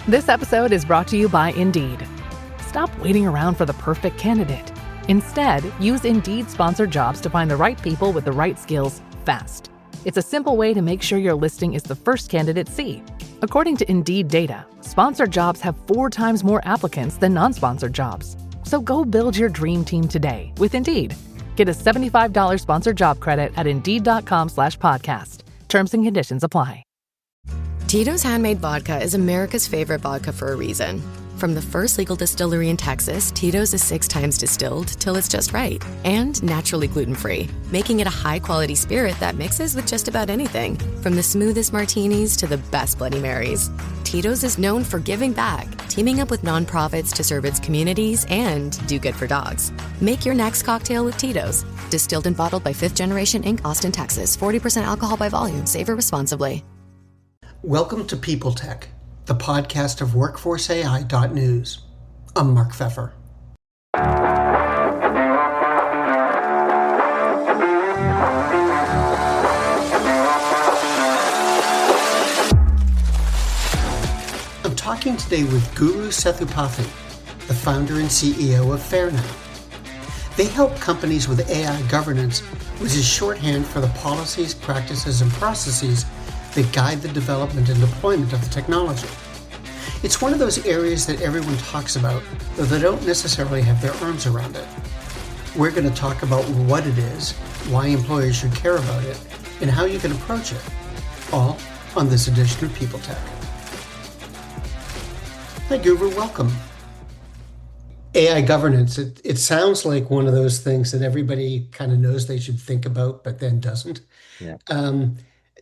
This episode is brought to you by Indeed. Stop waiting around for the perfect candidate. Instead, use Indeed sponsored jobs to find the right people with the right skills fast. It's a simple way to make sure your listing is the first candidates see. According to Indeed data, sponsored jobs have 4 times more applicants than non-sponsored jobs. So go build your dream team today with Indeed. Get a $75 sponsored job credit at Indeed.com/podcast. Terms and conditions apply. Tito's Handmade Vodka is America's favorite vodka for a reason. From the first legal distillery in Texas, Tito's is 6 times distilled till it's just right. And naturally gluten-free, making it a high-quality spirit that mixes with just about anything. From the smoothest martinis to the best Bloody Marys. Tito's is known for giving back, teaming up with nonprofits to serve its communities and do good for dogs. Make your next cocktail with Tito's. Distilled and bottled by 5th Generation Inc., Austin, Texas. 40% alcohol by volume. Savor responsibly. Welcome to PeopleTech, the podcast of WorkforceAI.news. I'm Mark Pfeffer. I'm talking today with Guru Sethupathy, the founder and CEO of Fairnow. They help companies with AI governance, which is shorthand for the policies, practices, and processes that guide the development and deployment of the technology. It's one of those areas that everyone talks about, though they don't necessarily have their arms around it. We're going to talk about what it is, why employers should care about it, and how you can approach it, all on this edition of PeopleTech. Hi Guru, welcome. AI governance, it sounds like one of those things that everybody kind of knows they should think about, but then doesn't. Yeah.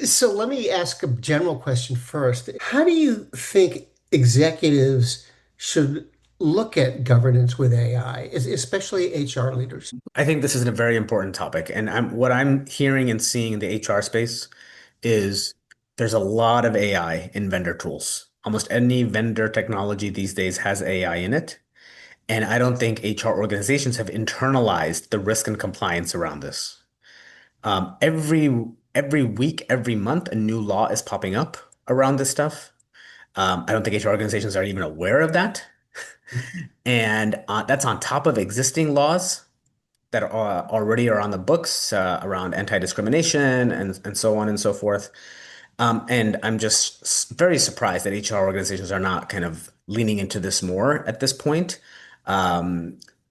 So let me ask a general question first. How do you think executives should look at governance with AI, especially HR leaders? I think this is a very important topic. And what I'm hearing and seeing in the HR space is there's a lot of AI in vendor tools. Almost any vendor technology these days has AI in it. And I don't think HR organizations have internalized the risk and compliance around this. Every week, every month, a new law is popping up around this stuff. I don't think HR organizations are even aware of that. And that's on top of existing laws that already are on the books around anti-discrimination and so on and so forth. And I'm just very surprised that HR organizations are not kind of leaning into this more at this point,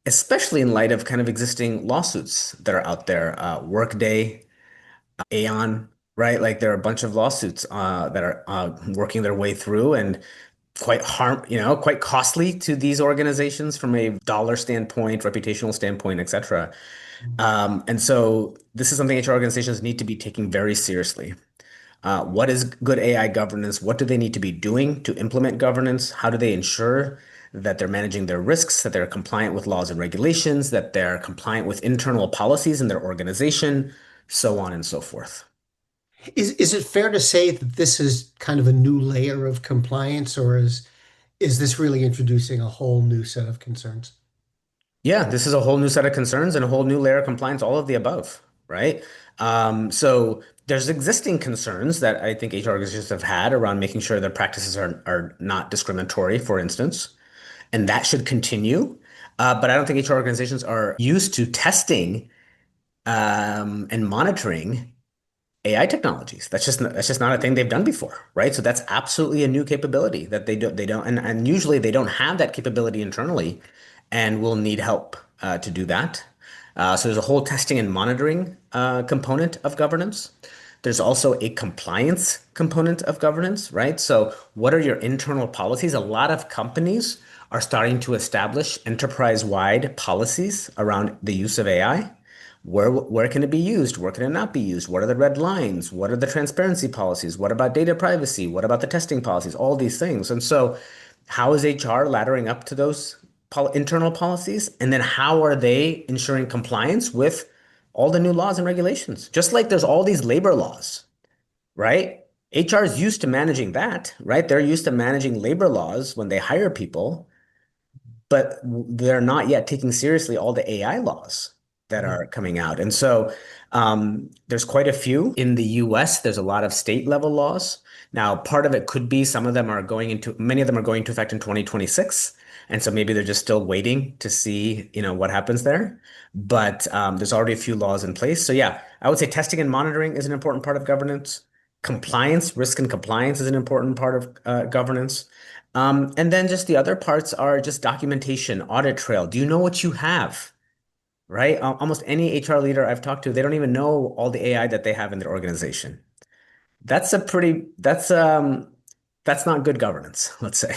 especially in light of kind of existing lawsuits that are out there. Workday, Aon, right? Like there are a bunch of lawsuits that are working their way through and quite costly to these organizations from a dollar standpoint, reputational standpoint, et cetera. And so this is something HR organizations need to be taking very seriously. What is good AI governance? What do they need to be doing to implement governance? How do they ensure that they're managing their risks, that they're compliant with laws and regulations, that they're compliant with internal policies in their organization, so on and so forth. Is it fair to say that this is kind of a new layer of compliance, or is this really introducing a whole new set of concerns? Yeah, this is a whole new set of concerns and a whole new layer of compliance, all of the above, right? So there's existing concerns that I think HR organizations have had around making sure their practices are not discriminatory, for instance, and that should continue. But I don't think HR organizations are used to testing and monitoring AI technologies. That's just not a thing they've done before, right? So that's absolutely a new capability that they don't, and usually they don't have that capability internally, and will need help to do that. So there's a whole testing and monitoring component of governance. There's also a compliance component of governance, right? So what are your internal policies? A lot of companies are starting to establish enterprise-wide policies around the use of AI. Where can it be used? Where can it not be used? What are the red lines? What are the transparency policies? What about data privacy? What about the testing policies? All these things. And so how is HR laddering up to those internal policies? And then how are they ensuring compliance with all the new laws and regulations? Just like there's all these labor laws, right? HR is used to managing that, right? They're used to managing labor laws when they hire people, but they're not yet taking seriously all the AI laws. that are coming out. And so there's quite a few. In the US, there's a lot of state level laws. Now, part of it could be many of them are going to effect in 2026. And so maybe they're just still waiting to see, what happens there. But there's already a few laws in place. So yeah, I would say testing and monitoring is an important part of governance. Compliance, risk and compliance is an important part of governance. And then just the other parts are just documentation, audit trail. Do you know what you have? Right? Almost any HR leader I've talked to, they don't even know all the AI that they have in their organization. That's not good governance, let's say.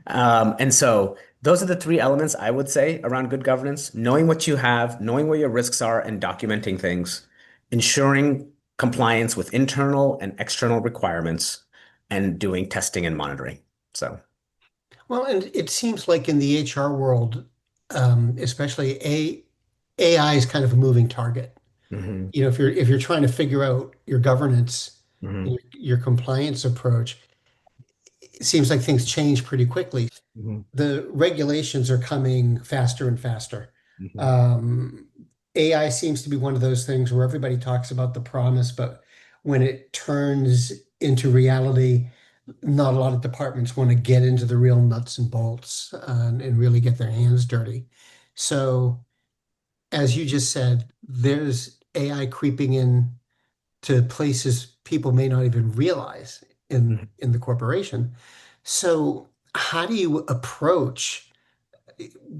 And so those are the three elements I would say around good governance: knowing what you have, knowing where your risks are, and documenting things, ensuring compliance with internal and external requirements, and doing testing and monitoring. So, Well, and it seems like in the HR world, especially AI is kind of a moving target. mhm, If you're trying to figure out your governance, mhm, your compliance approach, it seems like things change pretty quickly. mhm, The regulations are coming faster and faster. mhm. Um, AI seems to be one of those things where everybody talks about the promise, but when it turns into reality, not a lot of departments want to get into the real nuts and bolts and really get their hands dirty. So, as you just said, there's AI creeping in to places people may not even realize in the corporation. So how do you approach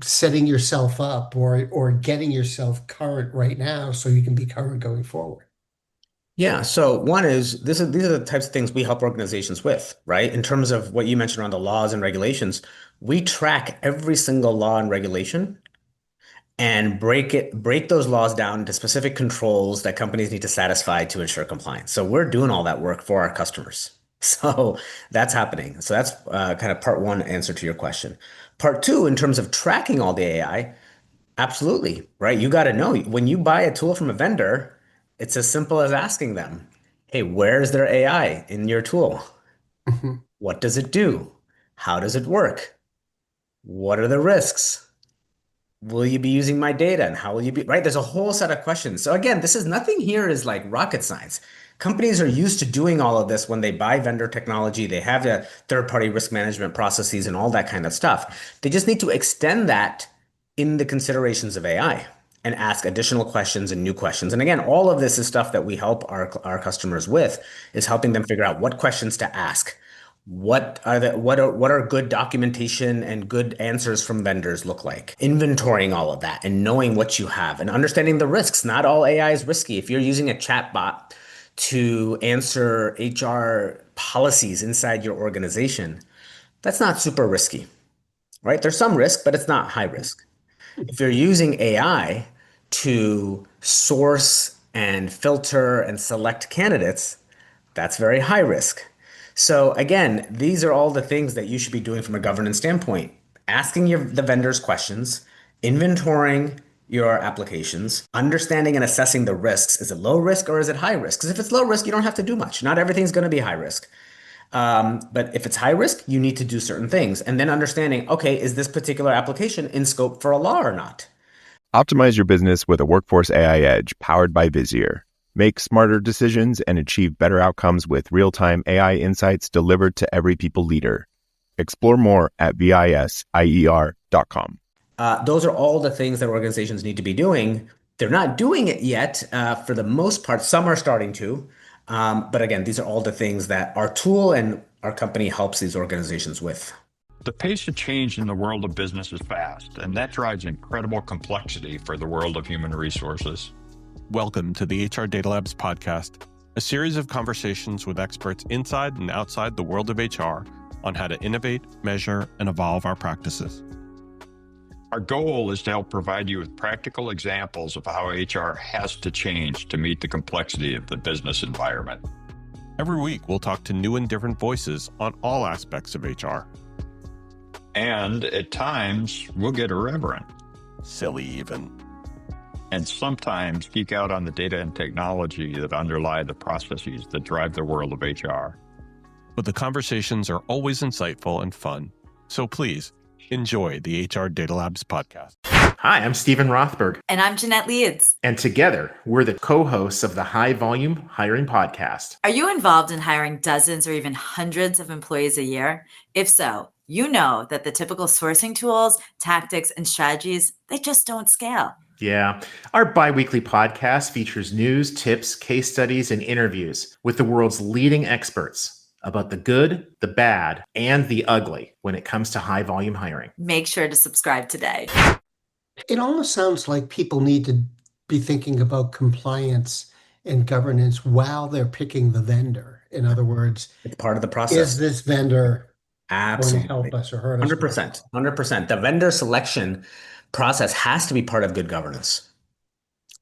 setting yourself up or getting yourself current right now so you can be current going forward? Yeah, so one is these are the types of things we help organizations with, right? In terms of what you mentioned around the laws and regulations, we track every single law and regulation and break those laws down into specific controls that companies need to satisfy to ensure compliance. So we're doing all that work for our customers. So that's happening. So that's kind of part one answer to your question. Part two, in terms of tracking all the AI, absolutely, right? You got to know when you buy a tool from a vendor, it's as simple as asking them, hey, where's their AI in your tool? Mhm. What does it do? How does it work? What are the risks? Will you be using my data and how will you be, right? There's a whole set of questions. So again, nothing here is like rocket science. Companies are used to doing all of this when they buy vendor technology. They have the third-party risk management processes and all that kind of stuff. They just need to extend that in the considerations of AI and ask additional questions and new questions. And again, all of this is stuff that we help our customers with, is helping them figure out what questions to ask. What are good documentation and good answers from vendors look like? Inventorying all of that and knowing what you have and understanding the risks. Not all AI is risky. If you're using a chatbot to answer HR policies inside your organization, that's not super risky, right? There's some risk, but it's not high risk. If you're using AI to source and filter and select candidates, that's very high risk. So again, these are all the things that you should be doing from a governance standpoint. Asking the vendors questions, inventorying your applications, understanding and assessing the risks. Is it low risk or is it high risk? Because if it's low risk, you don't have to do much. Not everything's going to be high risk. But if it's high risk, you need to do certain things. And then understanding, okay, is this particular application in scope for a law or not? Optimize your business with a Workforce AI Edge powered by Vizier. Make smarter decisions and achieve better outcomes with real-time AI insights delivered to every people leader. Explore more at visier.com. Those are all the things that organizations need to be doing. They're not doing it yet for the most part. Some are starting to. But again, these are all the things that our tool and our company helps these organizations with. The pace of change in the world of business is fast, and that drives incredible complexity for the world of human resources. Welcome to the HR Data Labs podcast, a series of conversations with experts inside and outside the world of HR on how to innovate, measure, and evolve our practices. Our goal is to help provide you with practical examples of how HR has to change to meet the complexity of the business environment. Every week, we'll talk to new and different voices on all aspects of HR. And at times, we'll get irreverent. Silly even. And sometimes geek out on the data and technology that underlie the processes that drive the world of HR. But the conversations are always insightful and fun. So please, enjoy the HR Data Labs podcast. Hi, I'm Stephen Rothberg. And I'm Jeanette Leeds. And together, we're the co-hosts of the High Volume Hiring Podcast. Are you involved in hiring dozens or even hundreds of employees a year? If so, you know that the typical sourcing tools, tactics, and strategies, they just don't scale. Yeah, our bi-weekly podcast features news, tips, case studies, and interviews with the world's leading experts about the good, the bad, and the ugly when it comes to high volume hiring. Make sure to subscribe today. It almost sounds like people need to be thinking about compliance and governance while they're picking the vendor. In other words, It's part of the process. is this vendor Absolutely going to help us or hurt us? 100%. 100%. The vendor selection process has to be part of good governance,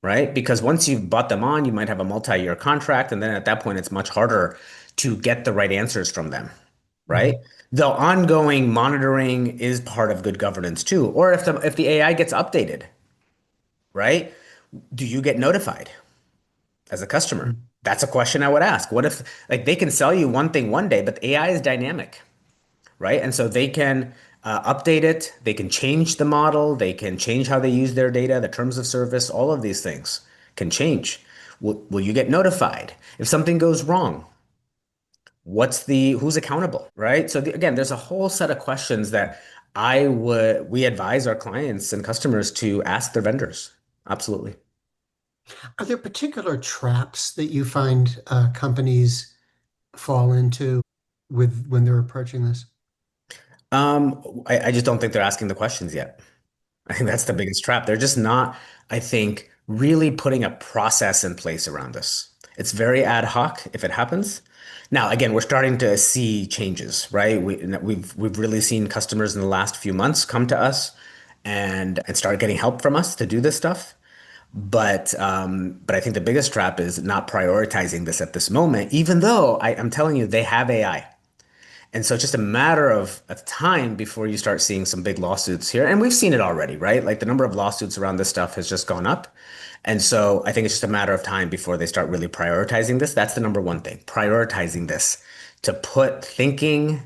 right? Because once you've bought them on, you might have a multi-year contract, and then at that point, it's much harder to get the right answers from them, right? The ongoing monitoring is part of good governance too. Or if the AI gets updated, right? Do you get notified as a customer? That's a question I would ask. What if like they can sell you one thing one day, but the AI is dynamic, right? And so they can update it, they can change the model, they can change how they use their data, the terms of service, all of these things can change. Will you get notified if something goes wrong? Who's accountable, right? So again, there's a whole set of questions that we advise our clients and customers to ask their vendors. Absolutely. Are there particular traps that you find companies fall into when they're approaching this? I just don't think they're asking the questions yet. I think that's the biggest trap. They're just not, I think, really putting a process in place around this. It's very ad hoc if it happens. Now, again, we're starting to see changes, right? We've really seen customers in the last few months come to us and start getting help from us to do this stuff. But I think the biggest trap is not prioritizing this at this moment, even though I'm telling you, they have AI. And so it's just a matter of time before you start seeing some big lawsuits here. And we've seen it already, right? Like the number of lawsuits around this stuff has just gone up. And so I think it's just a matter of time before they start really prioritizing this. That's the number one thing, prioritizing this, to put thinking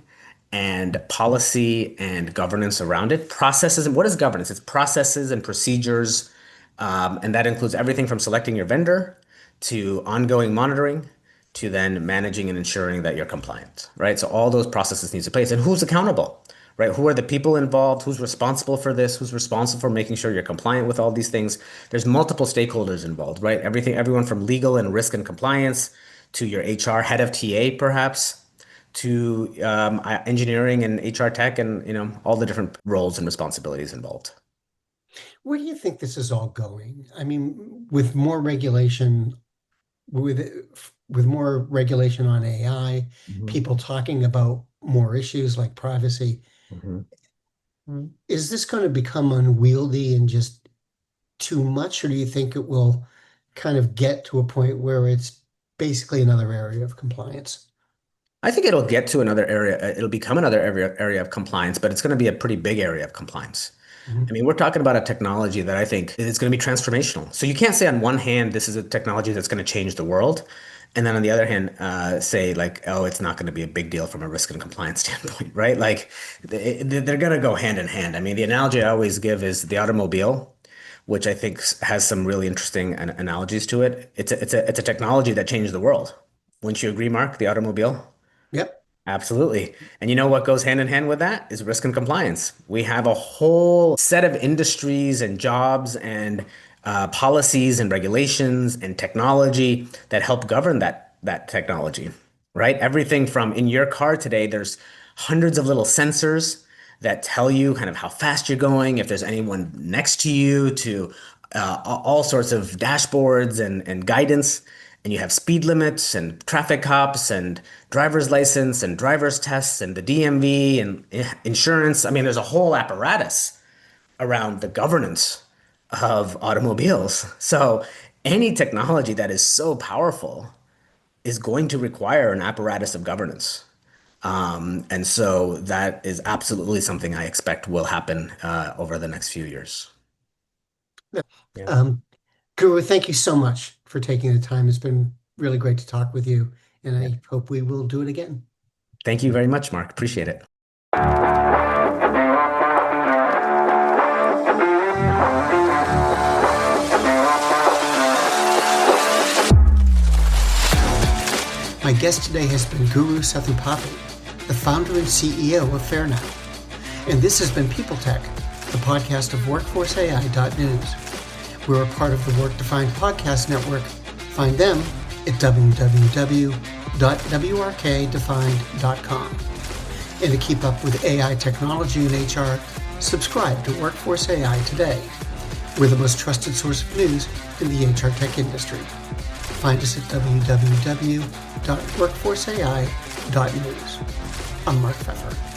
and policy and governance around it. Processes, and what is governance? It's processes and procedures. And that includes everything from selecting your vendor to ongoing monitoring to then managing and ensuring that you're compliant, right? So all those processes need to place. And who's accountable, right? Who are the people involved? Who's responsible for this? Who's responsible for making sure you're compliant with all these things? There's multiple stakeholders involved, right? Everyone from legal and risk and compliance to your HR head of TA, perhaps, to engineering and HR tech, and all the different roles and responsibilities involved. Where do you think this is all going? I mean, with more regulation, with more regulation on AI, people talking about more issues like privacy, is this going to become unwieldy and just too much, or do you think it will kind of get to a point where it's basically another area of compliance? I think it'll get to another area. It'll become another area of compliance, but it's going to be a pretty big area of compliance. I mean, we're talking about a technology that I think is going to be transformational. So you can't say on one hand, this is a technology that's going to change the world. And then on the other hand, say like, oh, it's not going to be a big deal from a risk and compliance standpoint, right? Like they're going to go hand in hand. I mean, the analogy I always give is the automobile, which I think has some really interesting analogies to it. It's a technology that changed the world. Wouldn't you agree, Mark? The automobile? Yep. Absolutely. And you know what goes hand in hand with that is risk and compliance. We have a whole set of industries and jobs and policies and regulations and technology that help govern that technology, right? Everything from in your car today, there's hundreds of little sensors that tell you kind of how fast you're going, if there's anyone next to you, to all sorts of dashboards and guidance. And you have speed limits and traffic cops and driver's license and driver's tests and the DMV and insurance. I mean, there's a whole apparatus around the governance of automobiles. So any technology that is so powerful is going to require an apparatus of governance. And so that is absolutely something I expect will happen over the next few years. Yeah. Guru, thank you so much for taking the time. It's been really great to talk with you, and I hope we will do it again. Thank you very much, Mark. Appreciate it. My guest today has been Guru Sethupathy, the founder and CEO of Fairnow. And this has been PeopleTech, the podcast of WorkforceAI.news. We're a part of the Work Defined Podcast Network. Find them at www.wrkdefined.com. And to keep up with AI technology and HR, subscribe to Workforce AI today. We're the most trusted source of news in the HR tech industry. Find us at www.workforceai.news. I'm Mark Pfeffer.